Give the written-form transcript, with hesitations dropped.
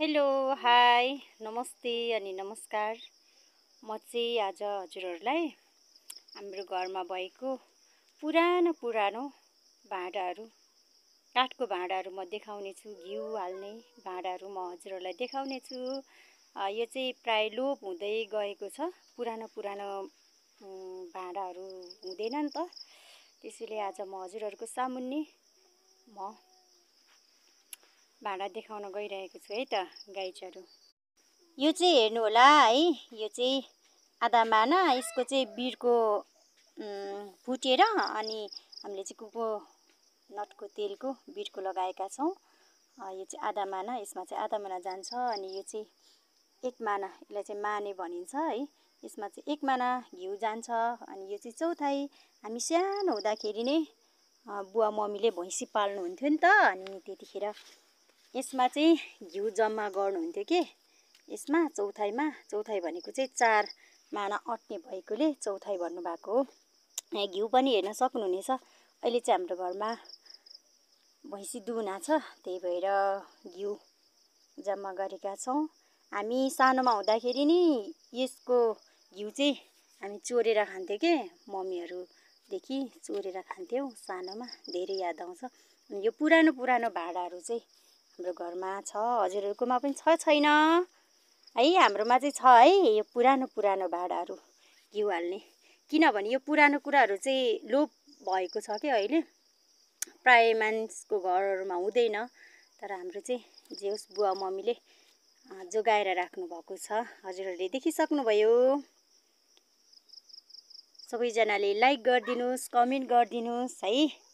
Hello, high, नमस्ते अनि नमस्कार। म चाहिँ आज हजुरहरूलाई हाम्रो घरमा भएको पुरानो भाँडाहरू, काठको भाँडाहरू म देखाउने छु। घिउ हाल्ने भाँडाहरू म हजुरहरूलाई देखाउने छु। यो चाहिँ प्राय लोप हुँदै गएको छ। पुरानो भाँडाहरू हुँदैन नि त। त्यसैले आज म हजुरहरूको सामुन्ने म भाँडा देखाउन गइरहेको छु है त गाइजहरू। यो चाहिँ हेर्नु होला है, यो चाहिँ आधा माना, यसको चाहिँ बिर्को फुटेर अनि हामीले चाहिँ कोकोनटको तेलको बिर्को लगाएका छौँ। यो चाहिँ आधा माना, यसमा चाहिँ आधा माना जान्छ। अनि यो चाहिँ एक माना, यसलाई चाहिँ माने भनिन्छ है। यसमा चाहिँ एक माना घिउ जान्छ। अनि यो चाहिँ चौथाइ, हामी सानो हुँदाखेरि नै बुवा मम्मीले भैँसी पाल्नुहुन्थ्यो नि त। अनि त्यतिखेर यसमा चाहिँ घिउ जम्मा गर्नुहुन्थ्यो के। यसमा चौथाइ भनेको चाहिँ 4 माना अट्ने भएकोले चौथाइ भन्नुभएको हो। घिउ पनि हेर्न सक्नुहुनेछ। अहिले चाहिँ हाम्रो घरमा भैँसी दुहुना छ, त्यही भएर घिउ जम्मा गरेका छौँ। हामी सानोमा हुँदाखेरि नि यसको घिउ चाहिँ हामी चोरेर खान्थ्यौँ के, मम्मीहरूदेखि चोरेर खान्थ्यौँ सानोमा। धेरै याद आउँछ। यो पुरानो भाँडाहरू चाहिँ हाम्रो घरमा छ। हजुरहरूकोमा पनि छ छैन है? हाम्रोमा चाहिँ छ है, यो पुरानो भाँडाहरू घिउ हाल्ने। किनभने यो पुरानो कुराहरू चाहिँ लोप भएको छ क्या अहिले। प्राय मानिसको घरहरूमा हुँदैन। तर हाम्रो चाहिँ जे होस् बुवा मम्मीले जोगाएर राख्नु भएको छ। हजुरहरूले देखिसक्नुभयो। सबैजनाले लाइक गरिदिनुहोस्, कमेन्ट गरिदिनुहोस् है।